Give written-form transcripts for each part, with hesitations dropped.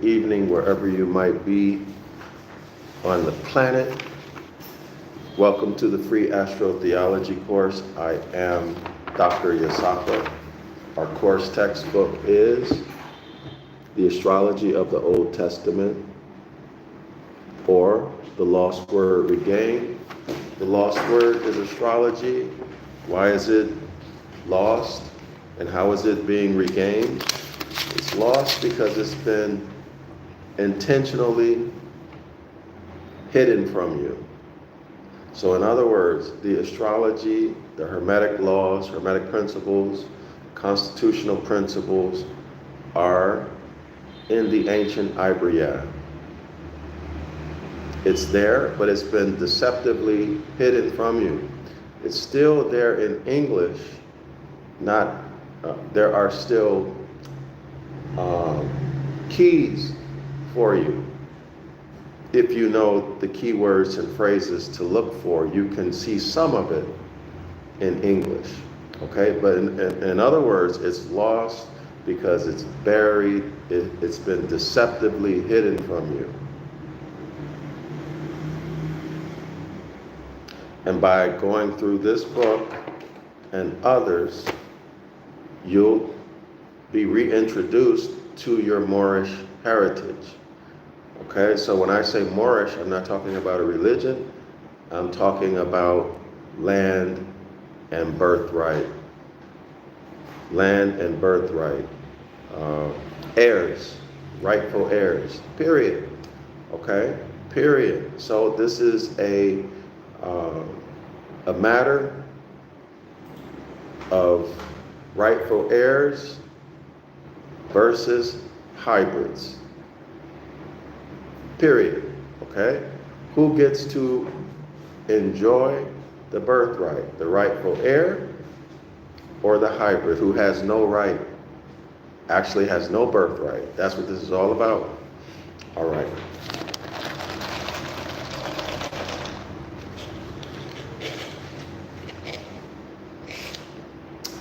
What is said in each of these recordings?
evening, wherever you might be on the planet. Welcome to the free astrotheology course. I am Dr. Yasaka. Our course textbook is The Astrology of the Old Testament, or The Lost Word Regained. The lost word is astrology. Why is it lost, and how is it being regained? It's lost because it's been intentionally hidden from you. So in other words, the astrology, the Hermetic laws, Hermetic principles, constitutional principles are in the Ancient Ibaryath. It's there, but it's been deceptively hidden from you. It's still there in English, there are still keys for you. If you know the keywords and phrases to look for, you can see some of it in English, okay? But in other words, it's lost because it's buried, it's been deceptively hidden from you. And by going through this book and others, you'll be reintroduced to your Moorish heritage. Okay, so when I say Moorish, I'm not talking about a religion. I'm talking about land and birthright. Land and birthright. Heirs, rightful heirs, period. Okay, period. So this is a matter of rightful heirs versus hybrids. Period. Okay? Who gets to enjoy the birthright? The rightful heir or the hybrid who has no right, actually has no birthright? That's what this is all about. All right.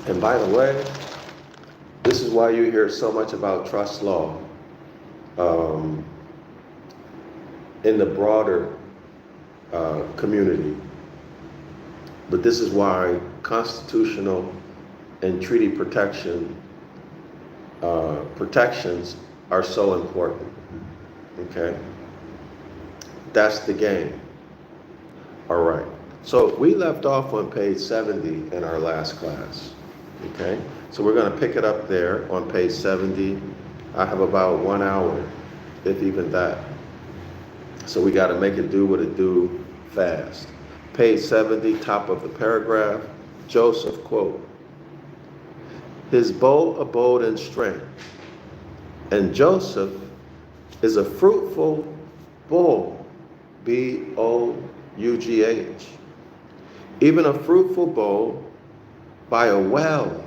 And by the way, this is why you hear so much about trust law in the broader community. But this is why constitutional and treaty protections are so important. Okay? That's the game. All right. So we left off on page 70 in our last class. Okay? So we're going to pick it up there on page 70. I have about 1 hour, if even that. So we got to make it do what it do fast. Page 70, top of the paragraph, Joseph, quote, "His bow abode in strength, and Joseph is a fruitful bull, B-O-U-G-H, even a fruitful bow by a well,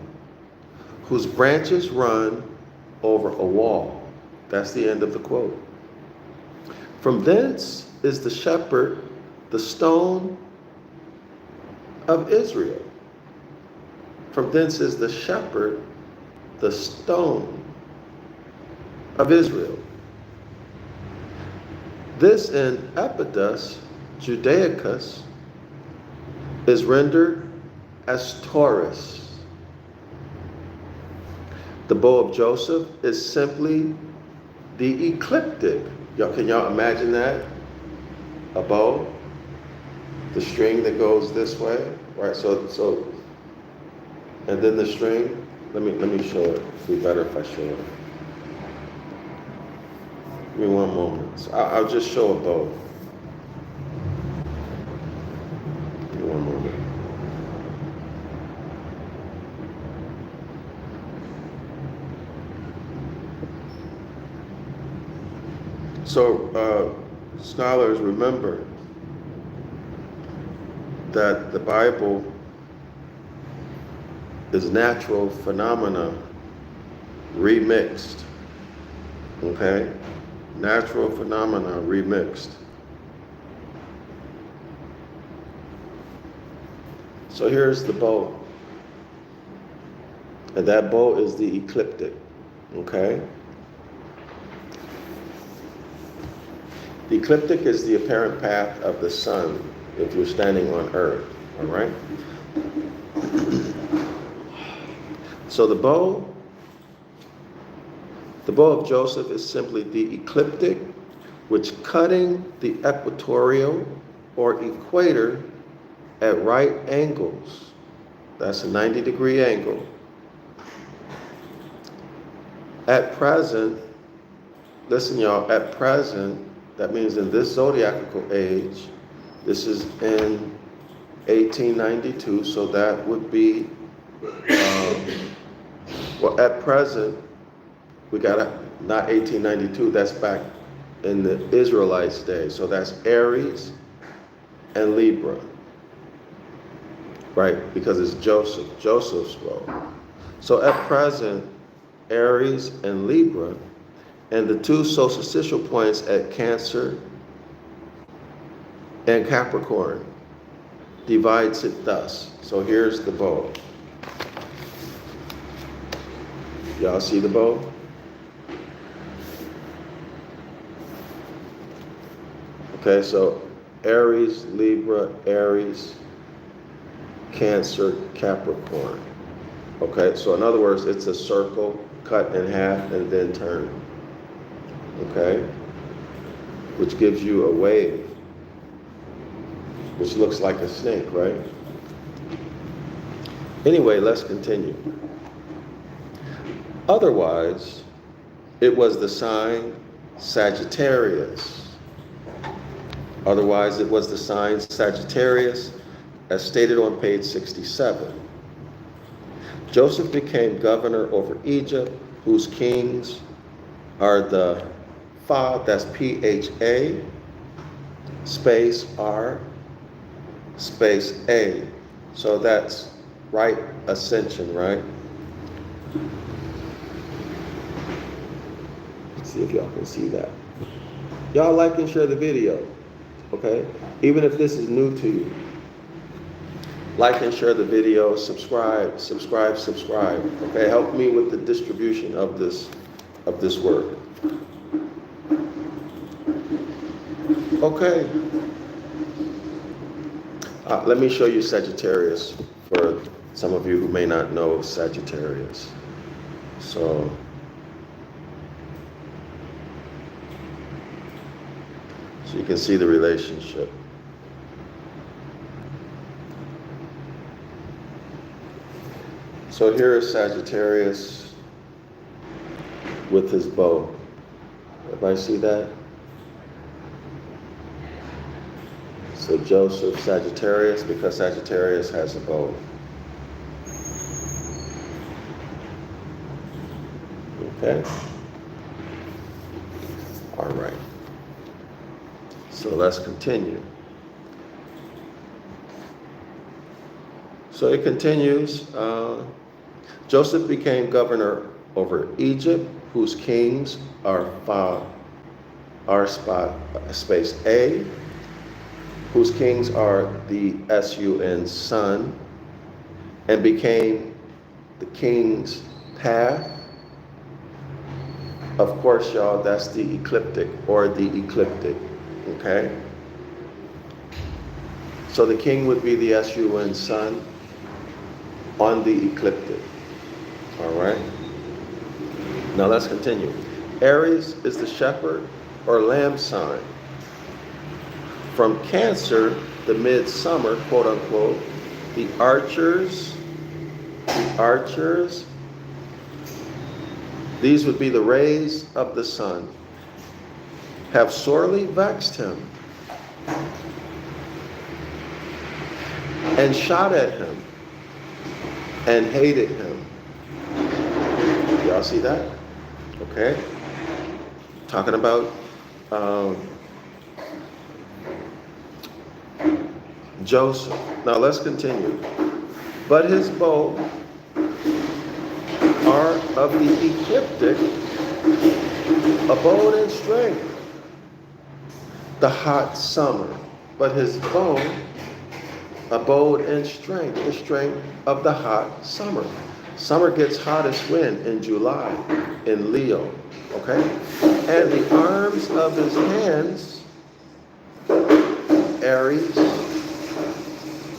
whose branches run over a wall." That's the end of the quote. "From thence is the shepherd, the stone of Israel." From thence is the shepherd, the stone of Israel. This in Epidus Judaicus is rendered as Taurus. The bow of Joseph is simply the ecliptic. Can y'all imagine that? A bow, the string that goes this way, right? So, and then the string. Let me show it. It'd be better if I show it. Give me one moment. So I'll just show a bow. Give me one moment. So, scholars, remember that the Bible is natural phenomena remixed. Okay? Natural phenomena remixed. So here's the bow. And that bow is the ecliptic. Okay? The ecliptic is the apparent path of the sun if you're standing on Earth, all right? So the bow of Joseph is simply the ecliptic, which cutting the equatorial or equator at right angles. That's a 90-degree angle. At present, listen y'all, at present, that means in this zodiacal age, this is in 1892, so that would be, well, at present, we got not 1892, that's back in the Israelites' day. So that's Aries and Libra, right? Because it's Joseph's role. So at present, Aries and Libra, and the two solstitial points at Cancer and Capricorn divides it thus. So here's the bow. Y'all see the bow? Okay, so Aries, Libra, Aries, Cancer, Capricorn. Okay, so in other words, it's a circle cut in half and then turned. Okay, which gives you a wave, which looks like a snake, right? Anyway, let's continue. Otherwise, it was the sign Sagittarius. Otherwise, it was the sign Sagittarius, as stated on page 67. Joseph became governor over Egypt, whose kings are the Pha, that's P-H-A, space R, space A. So that's right ascension, right? Let's see if y'all can see that. Y'all like and share the video. Okay, even if this is new to you, like and share the video, subscribe. Okay, help me with the distribution of this work. Okay, let me show you Sagittarius for some of you who may not know Sagittarius. So you can see the relationship. So here is Sagittarius with his bow. Everybody see that? So Joseph, Sagittarius, because Sagittarius has a bow. Okay? All right. So let's continue. So it continues. Joseph became governor over Egypt, whose kings are space A, whose kings are the S-U-N, sun, and became the king's path. Of course, y'all, that's the ecliptic or the ecliptic. Okay? So the king would be the S-U-N sun on the ecliptic. All right? Now let's continue. Aries is the shepherd or lamb sign. From Cancer, the midsummer, quote unquote, the archers, these would be the rays of the sun, have sorely vexed him and shot at him and hated him. Y'all see that? Okay. Talking about Joseph. Now let's continue. But his bow are of the ecliptic, abode in strength, the hot summer. But his bow abode in strength, the strength of the hot summer. Summer gets hottest when? In July, in Leo, okay? And the arms of his hands Aries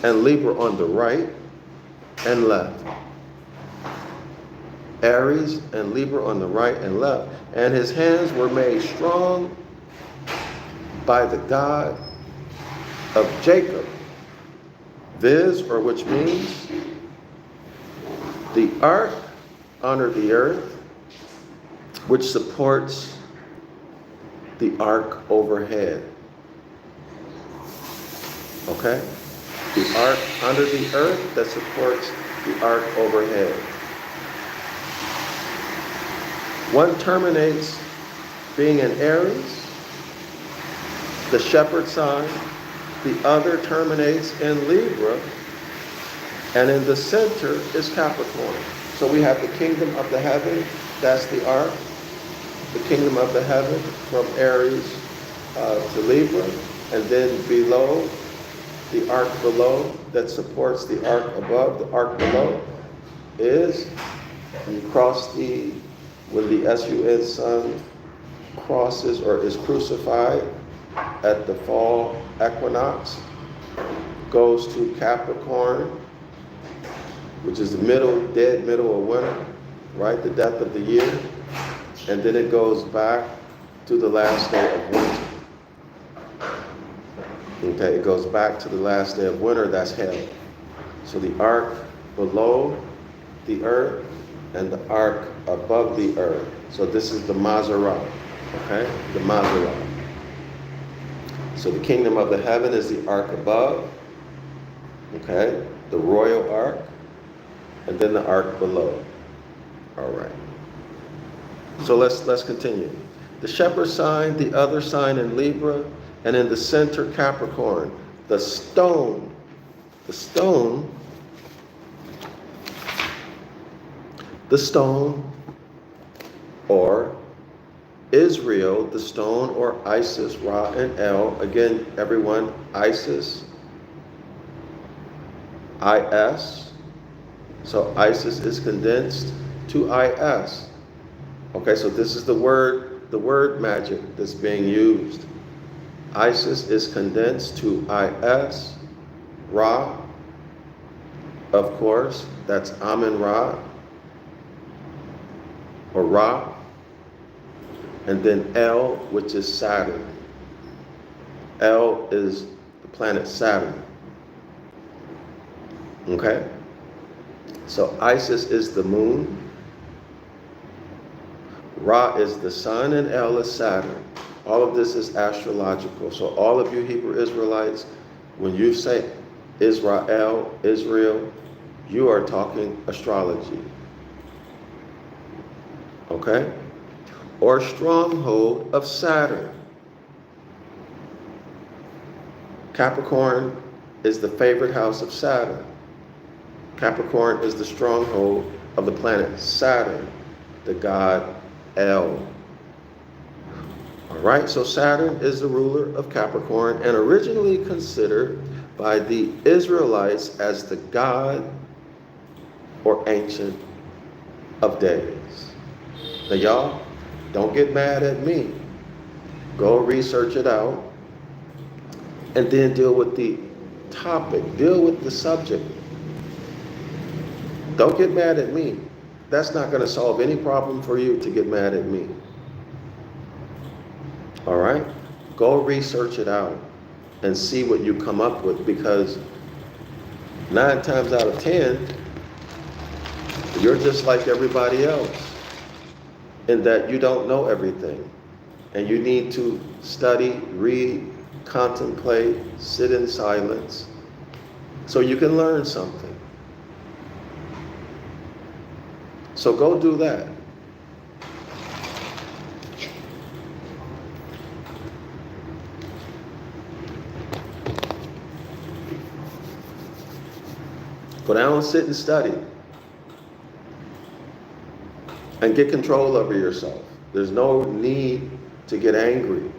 and Libra on the right and left. Aries and Libra on the right and left. And his hands were made strong by the God of Jacob, viz., or which means, the ark under the earth, which supports the ark overhead. Okay? The ark under the earth that supports the ark overhead. One terminates being in Aries, the shepherd sign. The other terminates in Libra, and in the center is Capricorn. So we have the kingdom of the heaven, that's the ark. The kingdom of the heaven from Aries to Libra, and then below, the ark below that supports the ark above. The ark below is, when you cross when the SUN sun crosses or is crucified at the fall equinox, goes to Capricorn, which is the dead middle of winter, right? The death of the year. And then it goes back to the last day of winter. Okay, it goes back to the last day of winter, that's hell. So the ark below the earth and the ark above the earth. So this is the Maserah, okay? The Maserah. So the kingdom of the heaven is the ark above, okay? The royal ark, and then the ark below. All right. So let's continue. The shepherd sign, the other sign in Libra, and in the center Capricorn. The stone, or Israel, the stone, or Isis, Ra and El. Again, everyone, Isis, I-S. So Isis is condensed to I-S. Okay, so this is the word magic that's being used. Isis is condensed to I-S. Ra, of course, that's Amun-Ra, or Ra. And then El, which is Saturn. El is the planet Saturn. Okay? So Isis is the moon. Ra is the sun, and El is Saturn. All of this is astrological. So all of you Hebrew Israelites, when you say Israel, you are talking astrology. Okay? Or stronghold of Saturn. Capricorn is the favorite house of Saturn. Capricorn is the stronghold of the planet Saturn, the god El. All right, so Saturn is the ruler of Capricorn and originally considered by the Israelites as the god or ancient of days. Now y'all, don't get mad at me. Go research it out and then deal with the topic, deal with the subject. Don't get mad at me. That's not going to solve any problem for you to get mad at me. All right? Go research it out and see what you come up with, because 9 times out of 10, you're just like everybody else in that you don't know everything. And you need to study, read, contemplate, sit in silence so you can learn something. So go do that. Go down and sit and study. And get control over yourself. There's no need to get angry.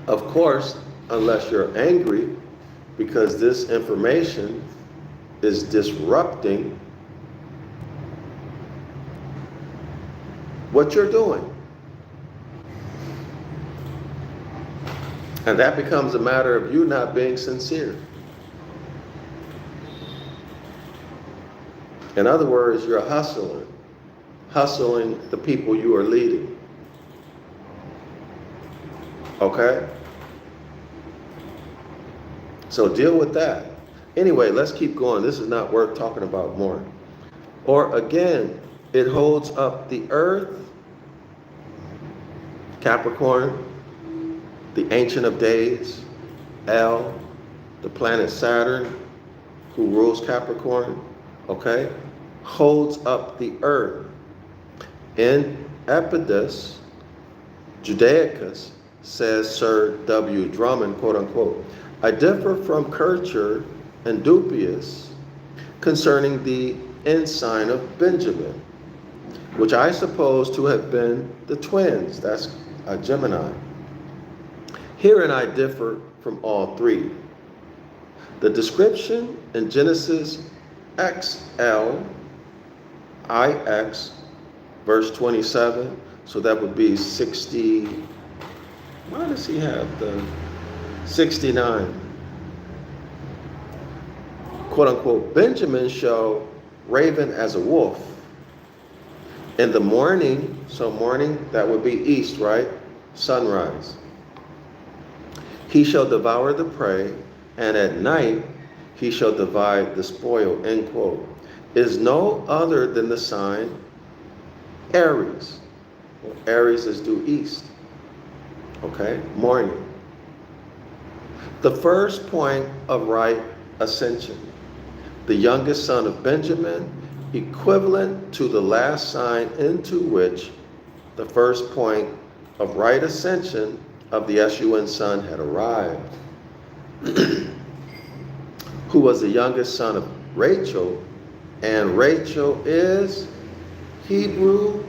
Of course, unless you're angry because this information is disrupting what you're doing. And that becomes a matter of you not being sincere. In other words, you're hustling the people you are leading. Okay? So deal with that. Anyway, let's keep going. This is not worth talking about more. Or again, it holds up the earth, Capricorn, the Ancient of Days, El, the planet Saturn, who rules Capricorn, okay, holds up the earth. In Epidus, Judaicus, says Sir W. Drummond, quote unquote, I differ from Kircher and Dupuis concerning the ensign of Benjamin, which I suppose to have been the twins, that's a Gemini. Herein I differ from all three. The description in Genesis XL, IX, verse 27, so that would be 60, why does he have the 69? Quote unquote, Benjamin shall raven as a wolf. In the morning, so morning, that would be east, right? Sunrise. He shall devour the prey, and at night he shall divide the spoil, end quote. Is no other than the sign Aries. Well, Aries is due east. Okay, morning. The first point of right ascension. The youngest son of Benjamin, equivalent to the last sign into which the first point of right ascension of the Escheat son had arrived, who was the youngest son of Rachel, and Rachel is Hebrew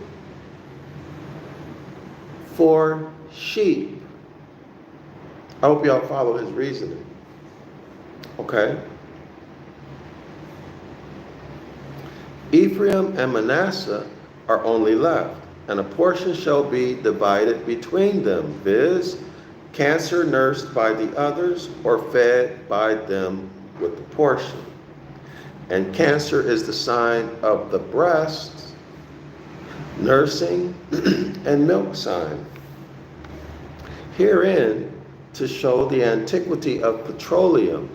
for sheep. I hope y'all follow his reasoning. Okay? Ephraim and Manasseh are only left, and a portion shall be divided between them, viz., Cancer nursed by the others or fed by them with the portion. And Cancer is the sign of the breast, nursing, and milk sign. Herein, to show the antiquity of petroleum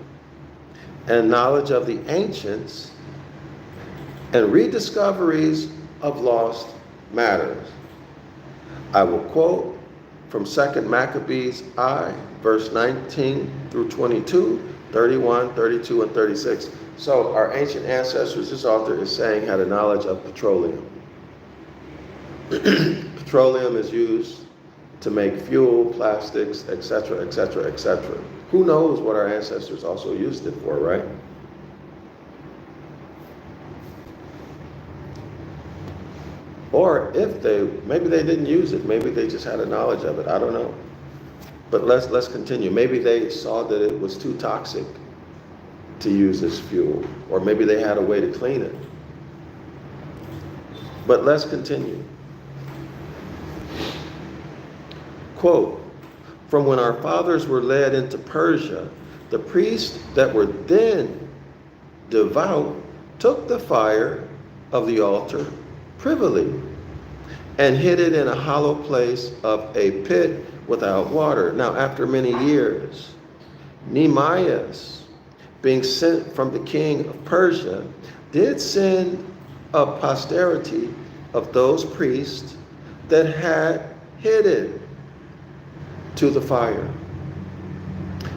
and knowledge of the ancients and rediscoveries of lost matters. I will quote from 2 Maccabees I, verse 19 through 22, 31, 32, and 36. So our ancient ancestors, this author is saying, had a knowledge of petroleum. Petroleum is used to make fuel, plastics, etc., etc., etc. Who knows what our ancestors also used it for, right? Or if maybe they didn't use it, maybe they just had a knowledge of it, I don't know. But let's continue. Maybe they saw that it was too toxic to use as fuel, or maybe they had a way to clean it. But let's continue. Quote, from when our fathers were led into Persia, the priests that were then devout took the fire of the altar privily and hid it in a hollow place of a pit without water. Now, after many years, Nehemias, being sent from the king of Persia, did send a posterity of those priests that had hidden to the fire.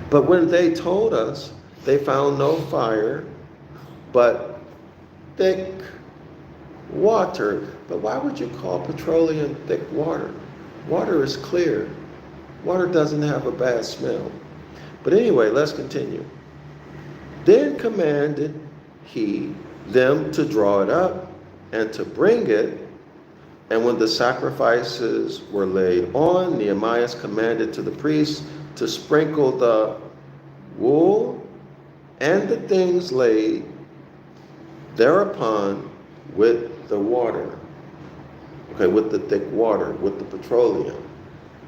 But when they told us, they found no fire, but thick water. But why would you call petroleum thick water? Water is clear. Water doesn't have a bad smell. But anyway, let's continue. Then commanded he them to draw it up and to bring it. And when the sacrifices were laid on, Nehemiah commanded to the priests to sprinkle the wool and the things laid thereupon with the water. Okay, with the thick water, with the petroleum.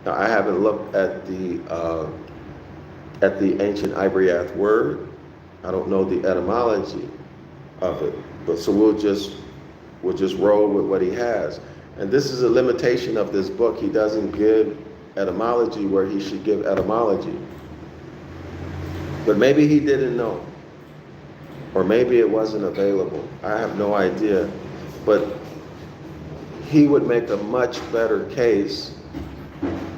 Now, I haven't looked at the at the ancient Ibaryath word. I don't know the etymology of it, but so we'll just roll with what he has. And this is a limitation of this book. He doesn't give etymology where he should give etymology. But maybe he didn't know. Or maybe it wasn't available. I have no idea. But he would make a much better case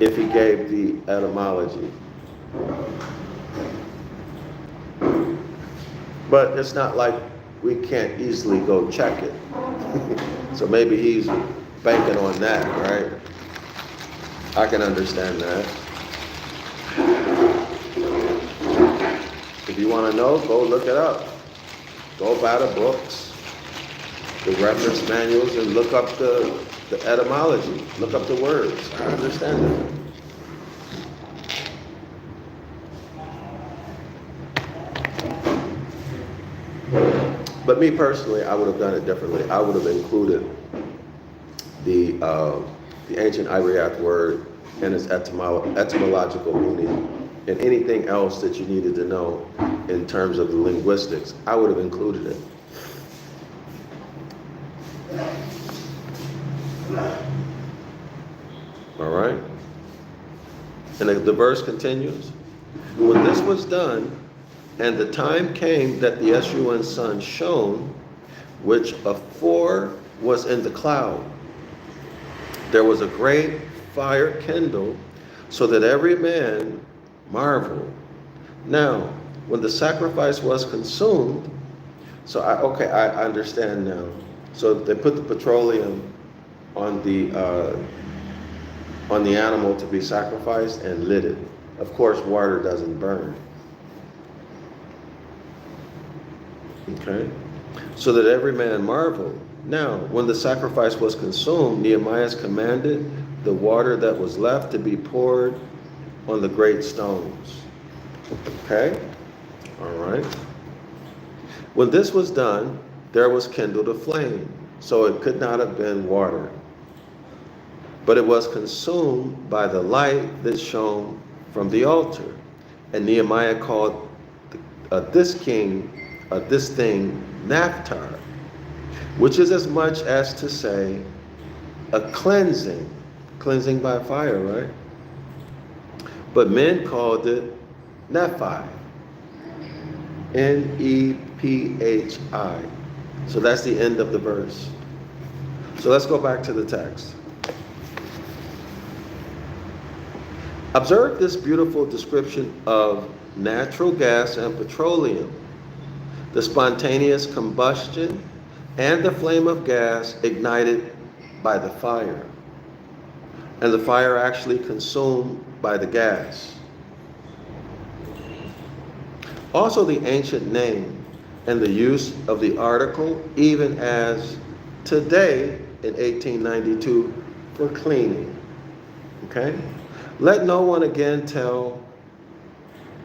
if he gave the etymology. But it's not like we can't easily go check it. So maybe he's banking on that, right? I can understand that. If you want to know, go look it up. Go buy the books, the reference manuals, and look up the etymology. Look up the words. I understand that. But me personally, I would have done it differently. I would have included the ancient Ibaryath word and its etymological meaning and anything else that you needed to know in terms of the linguistics. I would have included it. All right? And the verse continues. When this was done, and the time came that the Eschuan sun shone, which afore was in the cloud, there was a great fire kindled, so that every man marveled. Now, when the sacrifice was consumed, so I understand now. So they put the petroleum on the animal to be sacrificed and lit it. Of course, water doesn't burn. Okay, so that every man marveled. Now, when the sacrifice was consumed, Nehemiah commanded the water that was left to be poured on the great stones. Okay, all right. When this was done, there was kindled a flame, so it could not have been water, but it was consumed by the light that shone from the altar. And Nehemiah called this thing Naphtali, which is as much as to say a cleansing by fire, right? But men called it Nephi, Nephi. So that's the end of the verse. So let's go back to the text. Observe this beautiful description of natural gas and petroleum, the spontaneous combustion, and the flame of gas ignited by the fire, and the fire actually consumed by the gas. Also the ancient name and the use of the article, even as today in 1892 for cleaning. Okay? Let no one again tell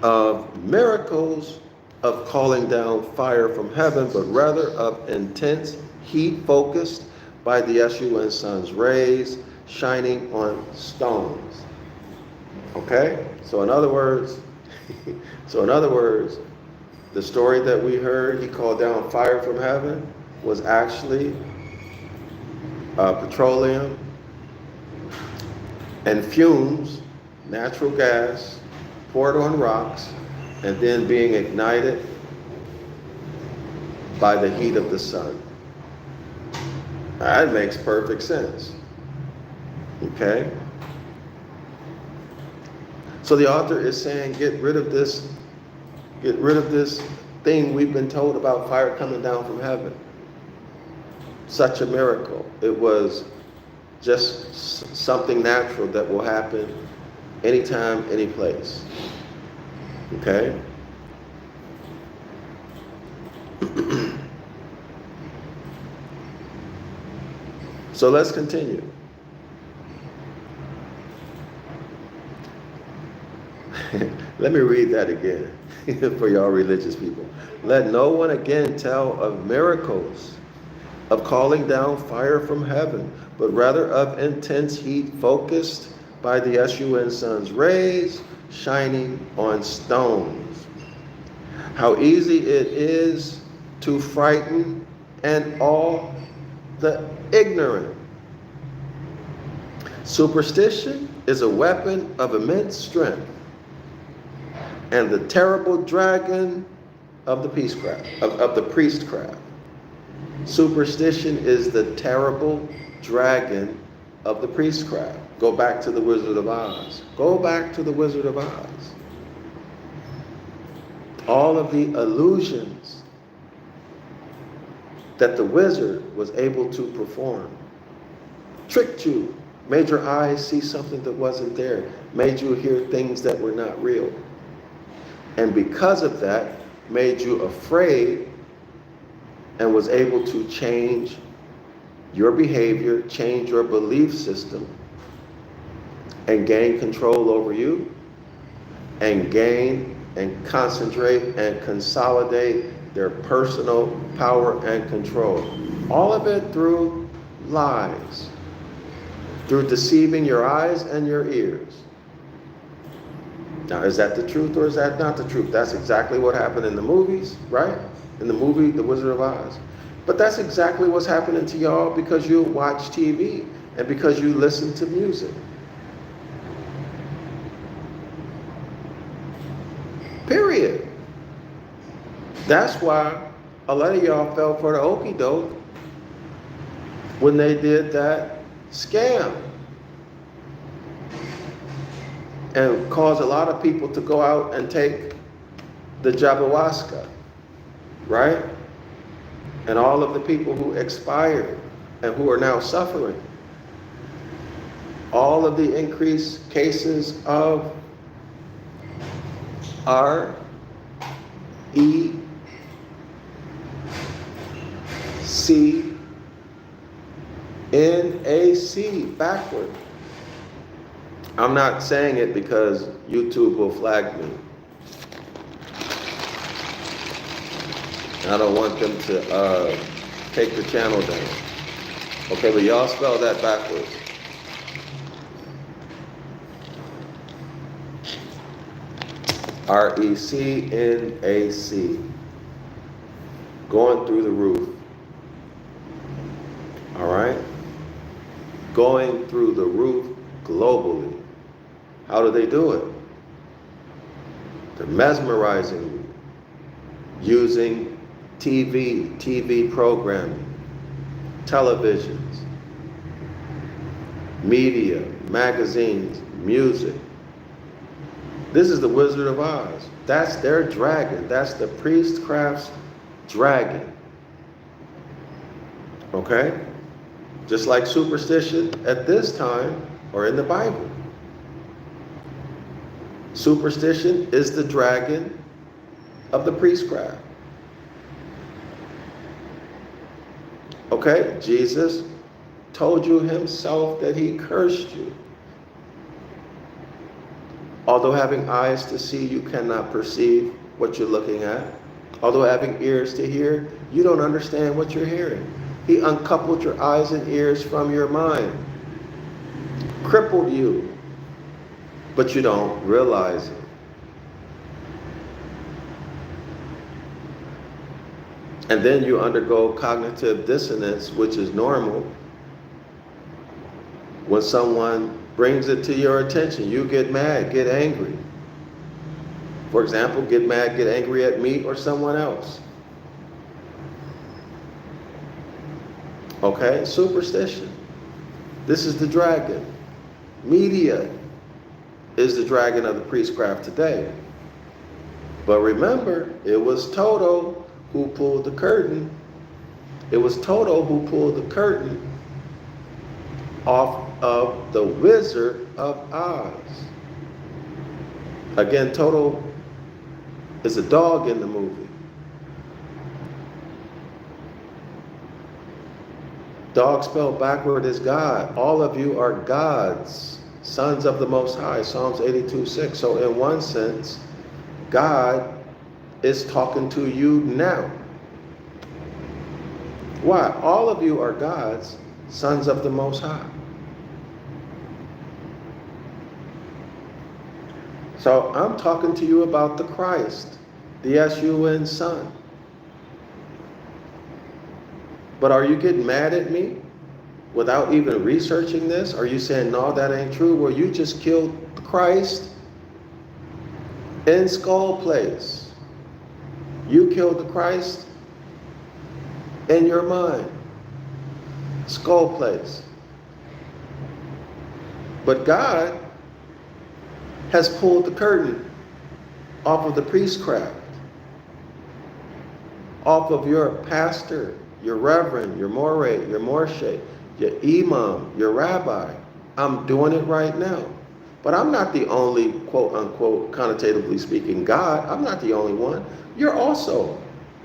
of miracles of calling down fire from heaven, but rather of intense heat focused by the Eschuan sun's rays shining on stones. Okay? So in other words, the story that we heard, he called down fire from heaven, was actually petroleum and fumes, natural gas, poured on rocks, and then being ignited by the heat of the sun. That makes perfect sense. Okay? So the author is saying, get rid of this thing we've been told about fire coming down from heaven. Such a miracle. It was just something natural that will happen anytime, any place. Okay? So let's continue. Let me read that again for y'all religious people. Let no one again tell of miracles of calling down fire from heaven, but rather of intense heat focused by the S-U-N sun's rays shining on stones. How easy it is to frighten and awe the ignorant. Superstition is a weapon of immense strength and the terrible dragon of the priestcraft. Superstition is the terrible dragon of the priestcraft. Go back to the Wizard of Oz. Go back to the Wizard of Oz. All of the illusions that the wizard was able to perform tricked you, made your eyes see something that wasn't there, made you hear things that were not real. And because of that, made you afraid and was able to change your behavior, change your belief system, and gain control over you, and gain and concentrate and consolidate their personal power and control. All of it through lies, through deceiving your eyes and your ears. Now, is that the truth or is that not the truth? That's exactly what happened in the movies, right? In the movie, The Wizard of Oz. But that's exactly what's happening to y'all because you watch TV and because you listen to music. Period. That's why a lot of y'all fell for the okie doke when they did that scam and caused a lot of people to go out and take the Jabawaska, right? And all of the people who expired and who are now suffering. All of the increased cases of RECNAC backward. I'm not saying it because YouTube will flag me. I don't want them to take the channel down. Okay, but y'all spell that backwards. RECNAC. Going through the roof. All right? Going through the roof globally. How do they do it? They're mesmerizing you. Using TV programming, televisions, media, magazines, music. This is the Wizard of Oz. That's their dragon. That's the priestcraft's dragon. Okay? Just like superstition at this time or in the Bible. Superstition is the dragon of the priestcraft. Okay? Jesus told you himself that he cursed you. Although having eyes to see, you cannot perceive what you're looking at. Although having ears to hear, you don't understand what you're hearing. He uncoupled your eyes and ears from your mind. Crippled you. But you don't realize it. And then you undergo cognitive dissonance, which is normal. When someone brings it to your attention, you get mad, get angry. For example, get mad, get angry at me or someone else. Okay, superstition. This is the dragon. Media is the dragon of the priestcraft today. But remember, it was Toto who pulled the curtain. It was Toto who pulled the curtain off of the Wizard of Oz. Again, Toto is a dog in the movie. Dog spelled backward is God. All of you are gods, sons of the Most High, Psalms 82:6. So in one sense, God is talking to you now. Why? All of you are gods, sons of the Most High. So I'm talking to you about the Christ, the S-U-N Son. But are you getting mad at me without even researching this? Are you saying, no, that ain't true? Well, you just killed Christ in Skull Place. You killed the Christ in your mind. Skull Place. But God has pulled the curtain off of the priestcraft, off of your pastor, your reverend, your moray, your morshe, your imam, your rabbi. I'm doing it right now. But I'm not the only, quote unquote, connotatively speaking, God. I'm not the only one. You're also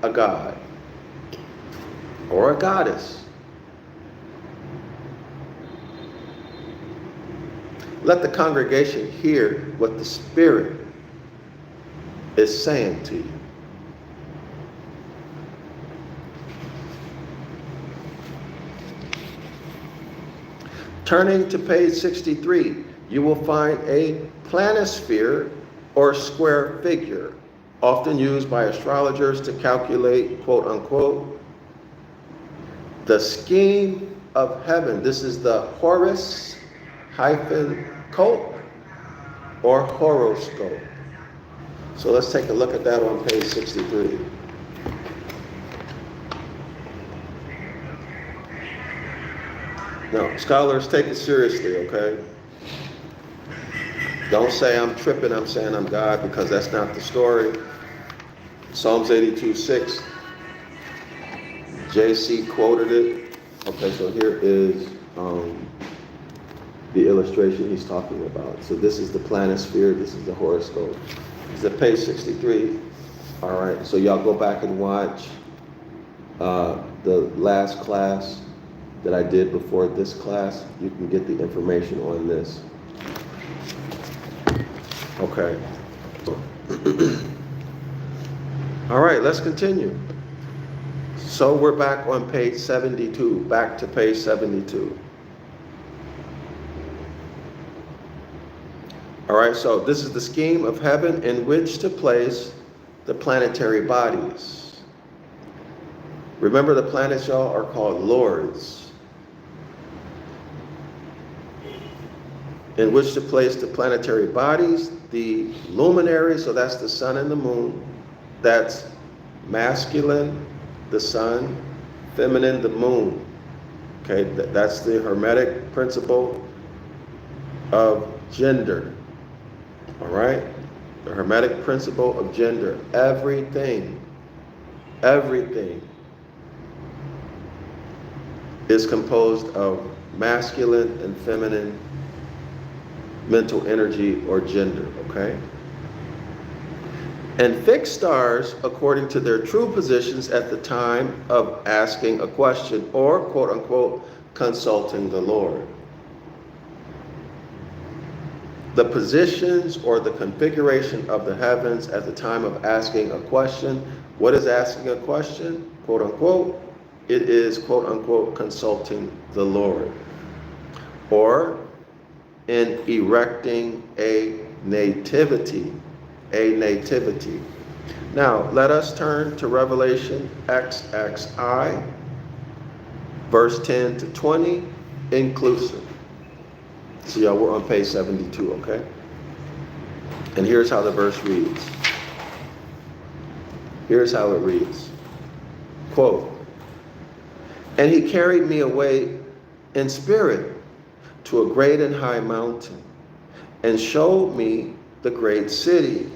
a god or a goddess. Let the congregation hear what the Spirit is saying to you. Turning to page 63, you will find a planisphere or square figure, often used by astrologers to calculate, quote unquote, the scheme of heaven. This is the Horus-cope or horoscope. So let's take a look at that on page 63. Now, scholars, take it seriously, okay? Don't say I'm tripping, I'm saying I'm God, because that's not the story. Psalms 82:6, JC quoted it. Okay, so here is the illustration he's talking about. So this is the planisphere, this is the horoscope. It's at page 63. All right, so y'all go back and watch the last class that I did before this class. You can get the information on this. Okay. All right, let's continue. So we're back on page 72, back to page 72. All right, so this is the scheme of heaven in which to place the planetary bodies. Remember, the planets, y'all, are called lords. In which to place the planetary bodies, the luminaries, so that's the sun and the moon. That's masculine, the sun, feminine, the moon. Okay, that's the Hermetic principle of gender. All right? The Hermetic principle of gender. Everything is composed of masculine and feminine mental energy or gender, okay? And fixed stars according to their true positions at the time of asking a question or, quote unquote, consulting the Lord. The positions or the configuration of the heavens at the time of asking a question. What is asking a question? Quote unquote. It is, quote unquote, consulting the Lord. Or in erecting a nativity. Now, let us turn to Revelation XXI, verse 10 to 20, inclusive. So y'all, we're on page 72, okay? And here's how the verse reads. Here's how it reads. Quote, "And he carried me away in spirit to a great and high mountain, and showed me the great city,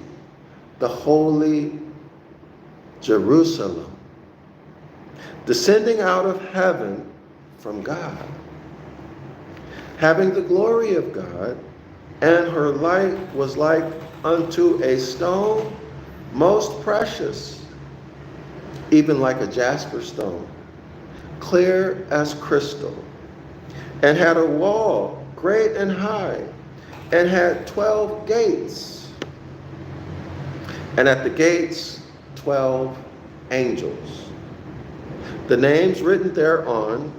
the holy Jerusalem, descending out of heaven from God, having the glory of God, and her light was like unto a stone most precious, even like a jasper stone, clear as crystal, and had a wall great and high, and had 12 gates, and at the gates 12 angels. The names written thereon,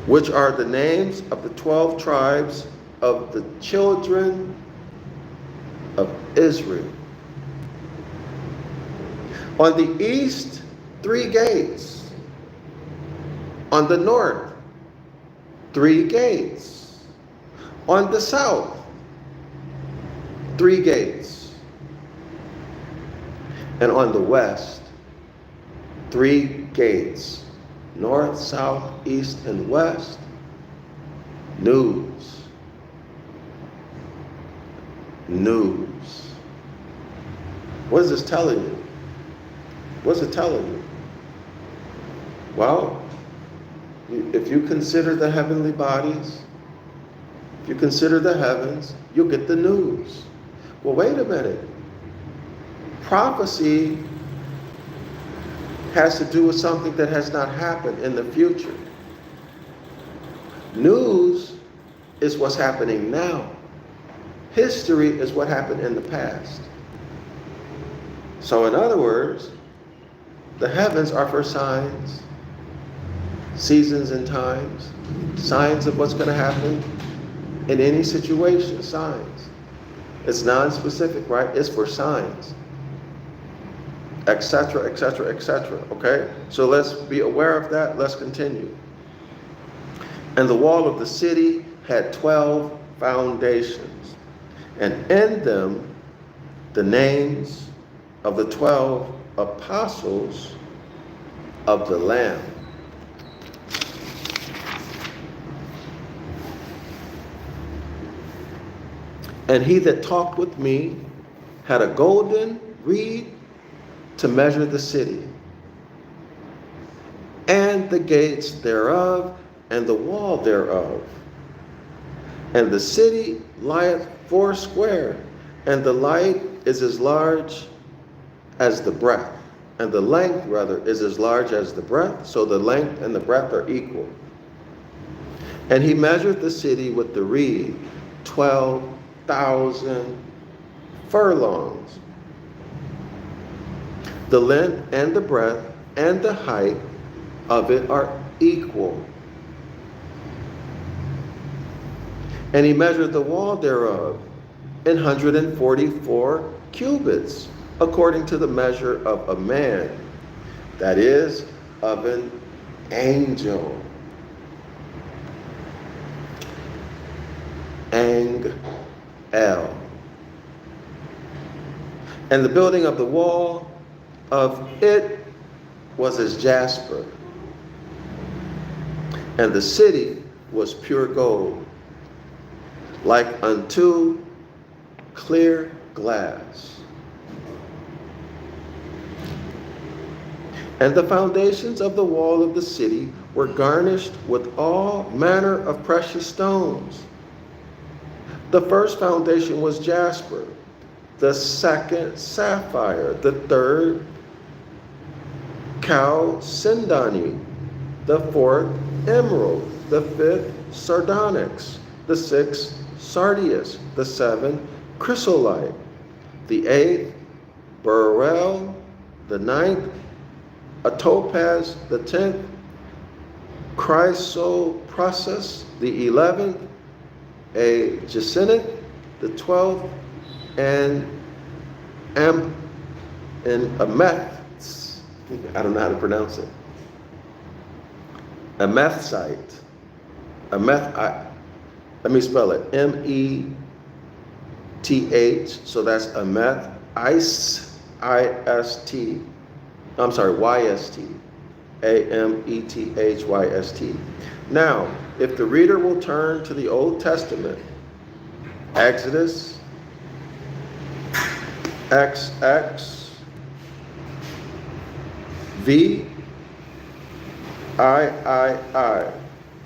which are the names of the 12 tribes of the children of Israel. On the east, 3 gates. On the north, 3 gates. On the south, 3 gates. And on the west, 3 gates. North, south, east, and west. News. News. What is this telling you? What's it telling you? Well, if you consider the heavenly bodies, if you consider the heavens, you'll get the news. Well, wait a minute. Prophecy has to do with something that has not happened in the future. News is what's happening now. History is what happened in the past. So in other words, the heavens are for signs, seasons and times, signs of what's going to happen in any situation, signs. It's non-specific, right? It's for signs, etc., etc., etc. Okay? So let's be aware of that. Let's continue. And the wall of the city had 12 foundations, and in them the names of the 12 apostles of the Lamb. And he that talked with me had a golden reed to measure the city, and the gates thereof, and the wall thereof. And the city lieth foursquare, and the light is as large as the breadth, and the length rather is as large as the breadth, so the length and the breadth are equal. And he measured the city with the reed, 12,000 furlongs. The length and the breadth and the height of it are equal. And he measured the wall thereof in 144 cubits, according to the measure of a man, that is, of an angel. Ang-el. And the building of the wall of it was as jasper, and the city was pure gold, like unto clear glass. And the foundations of the wall of the city were garnished with all manner of precious stones. The first foundation was jasper, the second sapphire, the third chalcedony, the fourth emerald, the fifth sardonyx, the sixth sardius, the seventh chrysolite, the eighth beryl, the ninth a topaz, the 10th chrysoprasus, the 11th a jacinth, the 12th and ameths. I don't know how to pronounce it. Amethsite. Let me spell it. M-E-T-H. So that's ameth. I-S-T. I'm sorry, Y-S-T. A-M-E-T-H-Y-S-T. Now, if the reader will turn to the Old Testament, Exodus, XX, V, I.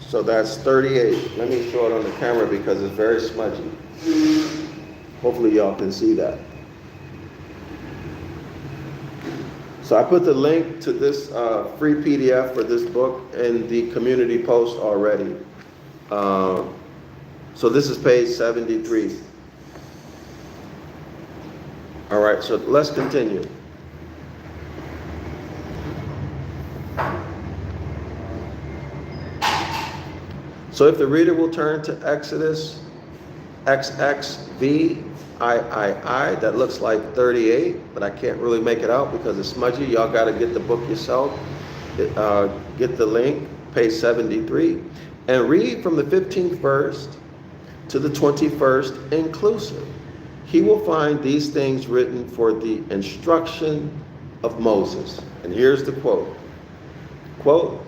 So that's 38. Let me show it on the camera because it's very smudgy. Hopefully y'all can see that. So I put the link to this free PDF for this book in the community post already. So this is page 73. All right, so let's continue. So if the reader will turn to Exodus, XXV, I that looks like 38, but I can't really make it out because it's smudgy. Y'all got to get the book yourself. Get the link, page 73, and read from the 15th verse to the 21st inclusive. He will find these things written for the instruction of Moses. And here's the quote. Quote,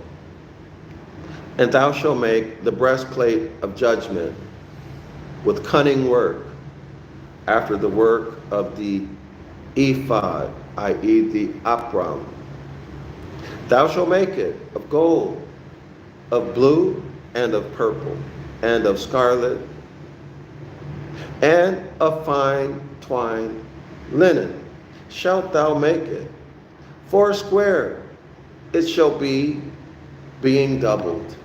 "And thou shalt make the breastplate of judgment with cunning work, after the work of the ephod," i.e. the apron. "Thou shalt make it of gold, of blue, and of purple, and of scarlet, and of fine twined linen shalt thou make it. Foursquare it shall be, being doubled.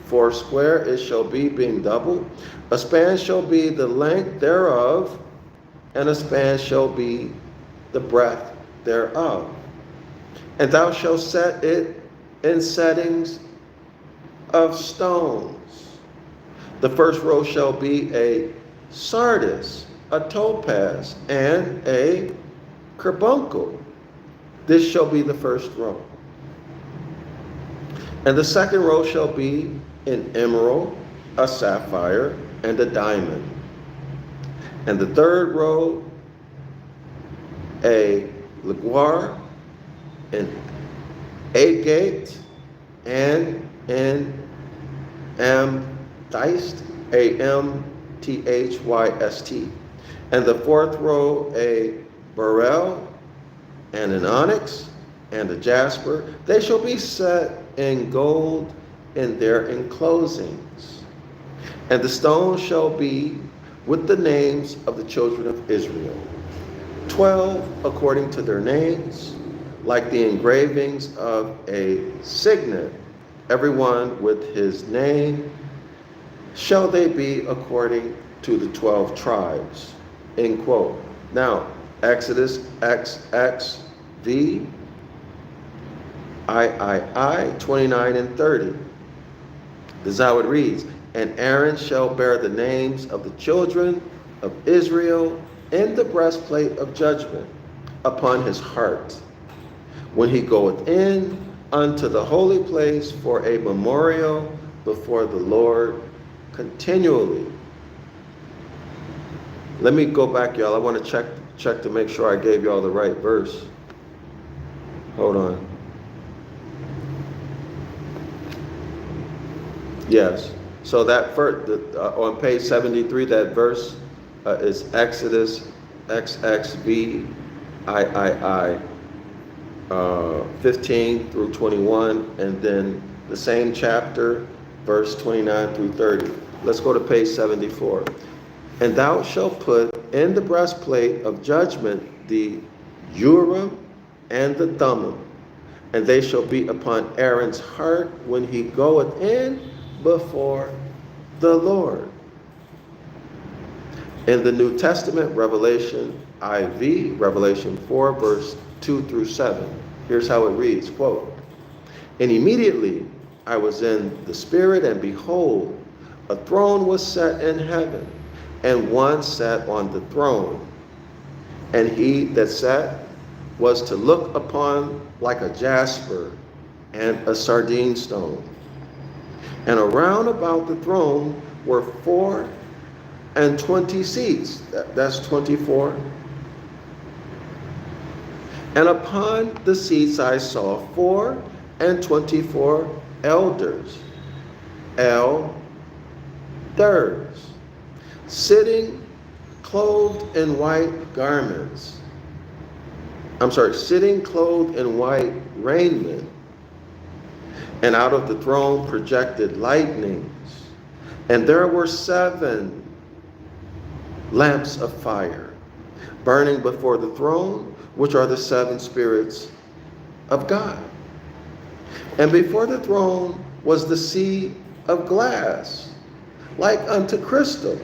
Foursquare it shall be, being doubled. A span shall be the length thereof, and a span shall be the breadth thereof. And thou shalt set it in settings of stones. The first row shall be a sardius, a topaz, and a carbuncle. This shall be the first row. And the second row shall be an emerald, a sapphire, and a diamond. And the third row, a liguar, an agate, and an amethyst, A-M-T-H-Y-S-T. And the fourth row, a beryl, and an onyx, and a jasper. They shall be set in gold in their enclosings. And the stones shall be with the names of the children of Israel, 12 according to their names, like the engravings of a signet, everyone with his name, shall they be according to the 12 tribes. End quote. Now, Exodus XXV, III, 29 and 30. This is how it reads. "And Aaron shall bear the names of the children of Israel in the breastplate of judgment upon his heart, when he goeth in unto the holy place for a memorial before the Lord continually." Let me go back, y'all. I want to check to make sure I gave y'all the right verse. Hold on. Yes. So that first, on page 73, that verse is Exodus XXV, III, 15 through 21, and then the same chapter, verse 29 through 30. Let's go to page 74. "And thou shalt put in the breastplate of judgment the Urim and the Thummim, and they shall be upon Aaron's heart when he goeth in before the Lord." In the New Testament, Revelation IV, Revelation 4, verse 2 through 7. Here's how it reads, quote, "And immediately I was in the Spirit, and behold, a throne was set in heaven, and one sat on the throne. And he that sat was to look upon like a jasper and a sardine stone. And around about the throne were 24 seats." That's 24. "And upon the seats I saw 24 elders, elders, sitting clothed in white garments. Sitting clothed in white raiment. And out of the throne projected lightnings. And there were 7 lamps of fire burning before the throne, which are the 7 spirits of God. And before the throne was the sea of glass, like unto crystal.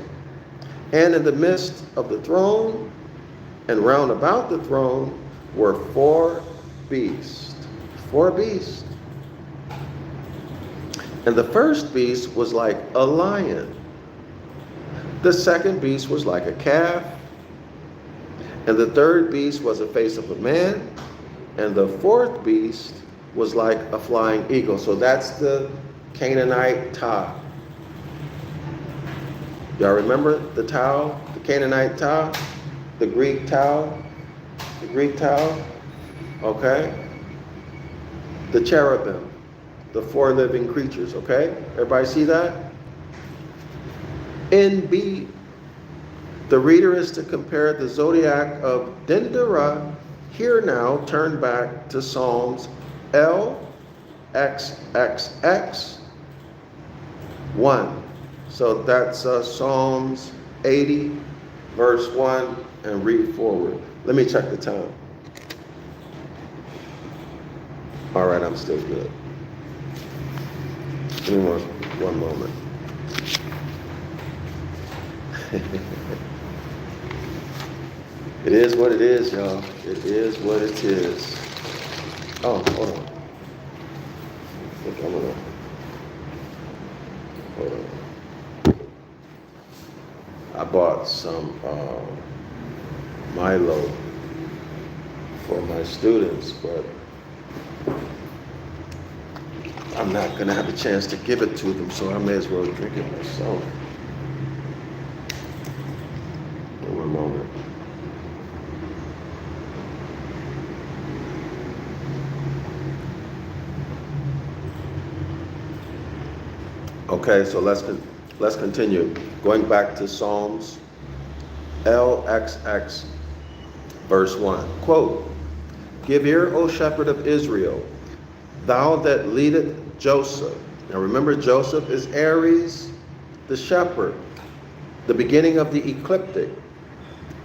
And in the midst of the throne, and round about the throne, were 4 beasts. 4 beasts. And the first beast was like a lion. The second beast was like a calf. And the third beast was the face of a man, and the fourth beast was like a flying eagle. So that's the Canaanite Tau. Y'all remember the Tau, the Canaanite Tau, the Greek Tau, okay? The cherubim, the four living creatures, okay? Everybody see that? In B, the reader is to compare the zodiac of Dendera. Here now, turn back to Psalms LXXX 1. So that's Psalms 80, verse 1, and read forward. Let me check the time. All right, I'm still good. Give me one moment. It is what it is, y'all. It is what it is. Oh, hold on. I think I'm gonna. Hold on. I bought some Milo for my students, but I'm not gonna have a chance to give it to them, so I may as well drink it myself. One moment. Okay, so let's continue. Going back to Psalms LXX, verse 1. Quote, "Give ear, O shepherd of Israel, thou that leadeth Joseph." Now remember, Joseph is Aries, the shepherd, the beginning of the ecliptic,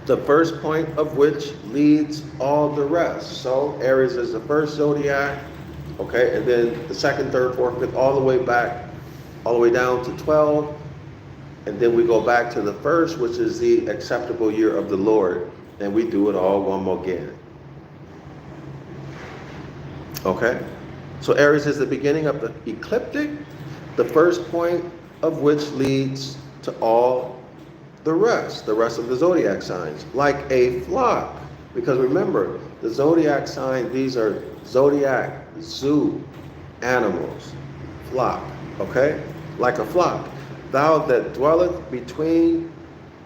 the first point of which leads all the rest. So Aries is the first zodiac, okay, and then the second, third, fourth, fifth, all the way down to 12, and then we go back to the first, which is the acceptable year of the Lord, and we do it all one more again. Okay, so Aries is the beginning of the ecliptic, the first point of which leads to all the rest of the zodiac signs, like a flock. Because remember, the zodiac sign, these are zodiac, zoo, animals, flock, okay? Like a flock. Thou that dwelleth between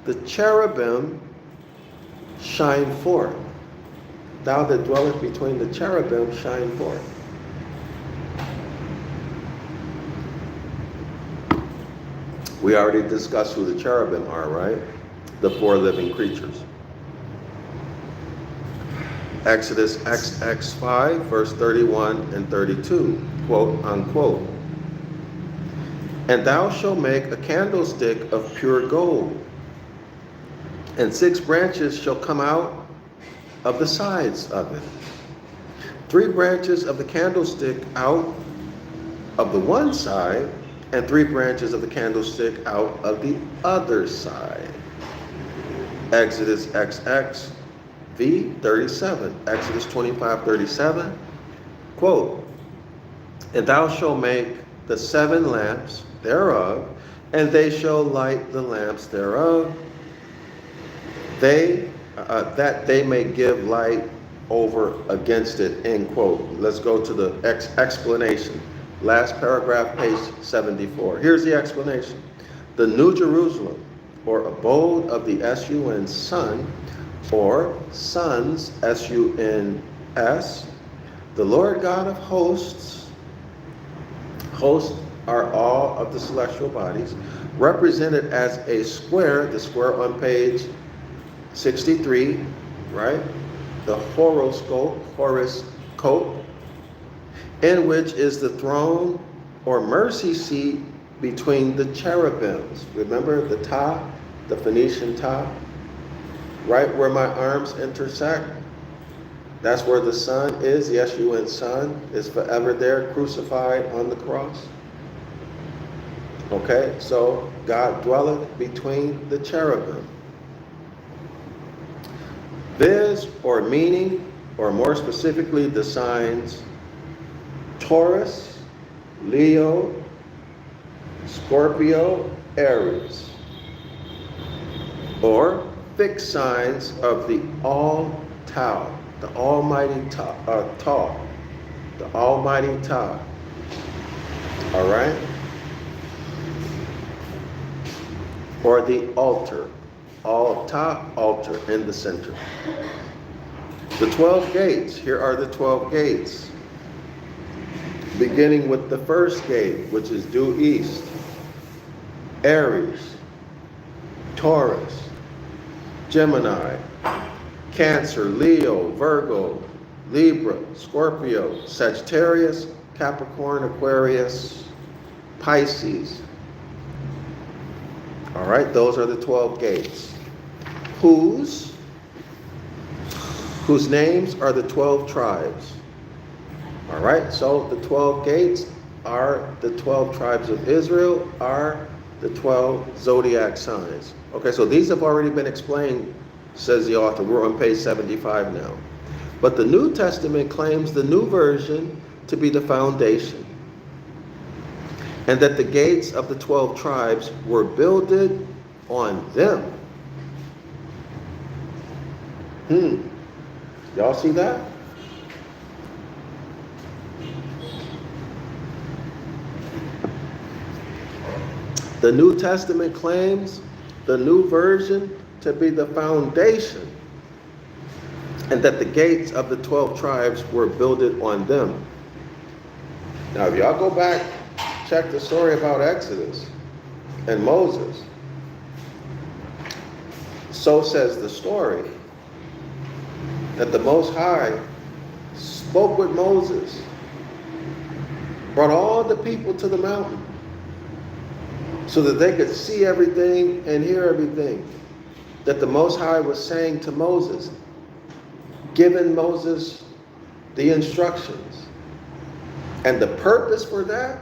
the cherubim, shine forth. Thou that dwelleth between the cherubim, shine forth. We already discussed who the cherubim are, right? The four living creatures. Exodus XX5, verse 31 and 32, quote unquote. "And thou shalt make a candlestick of pure gold, and 6 branches shall come out of the sides of it. 3 branches of the candlestick out of the one side, and 3 branches of the candlestick out of the other side." Exodus XX V 37, Exodus 25:37, quote, "And thou shalt make the 7 lamps thereof, and they shall light the lamps thereof, that they may give light over against it," end quote. Let's go to the explanation. Last paragraph, page 74. Here's the explanation. "The New Jerusalem, or abode of the S-U-N Son, or sons, S-U-N-S, the Lord God of hosts," hosts are all of the celestial bodies, represented as a square, the square on page 63, right? The horoscope, in which is the throne or mercy seat between the cherubims. Remember the Ta, the Phoenician Ta? Right where my arms intersect, that's where the Son is. The S-U-N Son is forever there, crucified on the cross. Okay, so God dwelleth between the cherubim. Viz, or meaning, or more specifically the signs Taurus, Leo, Scorpio, Aries. Or fixed signs of the All-Tao, the Almighty Ta, the Almighty Ta. All right? Or the altar. All-Ta, altar in the center. The 12 gates. Here are the 12 gates. Beginning with the first gate, which is due east. Aries, Taurus, Gemini, Cancer, Leo, Virgo, Libra, Scorpio, Sagittarius, Capricorn, Aquarius, Pisces. All right, those are the 12 gates. Whose names are the 12 tribes. All right, so the 12 gates are the 12 tribes of Israel, are the 12 zodiac signs. Okay, so these have already been explained, says the author. We're on page 75 now. But the New Testament claims the new version to be the foundation, and that the gates of the 12 tribes were builded on them. Y'all see that? The New Testament claims the new version to be the foundation, and that the gates of the 12 tribes were builded on them. Now, if y'all go back, check the story about Exodus and Moses. So says the story that the Most High spoke with Moses, brought all the people to the mountain so that they could see everything and hear everything that the Most High was saying to Moses, giving Moses the instructions. And the purpose for that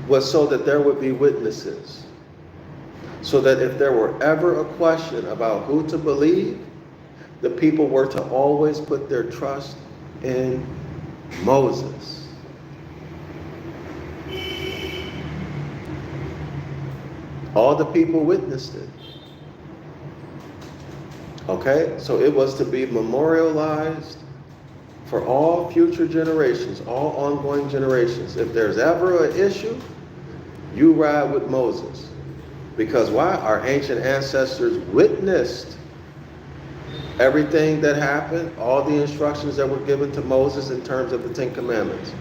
was so that there would be witnesses. So that if there were ever a question about who to believe, the people were to always put their trust in Moses. All the people witnessed it. Okay, so it was to be memorialized for all future generations, all ongoing generations. If there's ever an issue, you ride with Moses. Because why? Our ancient ancestors witnessed everything that happened, all the instructions that were given to Moses in terms of the Ten Commandments.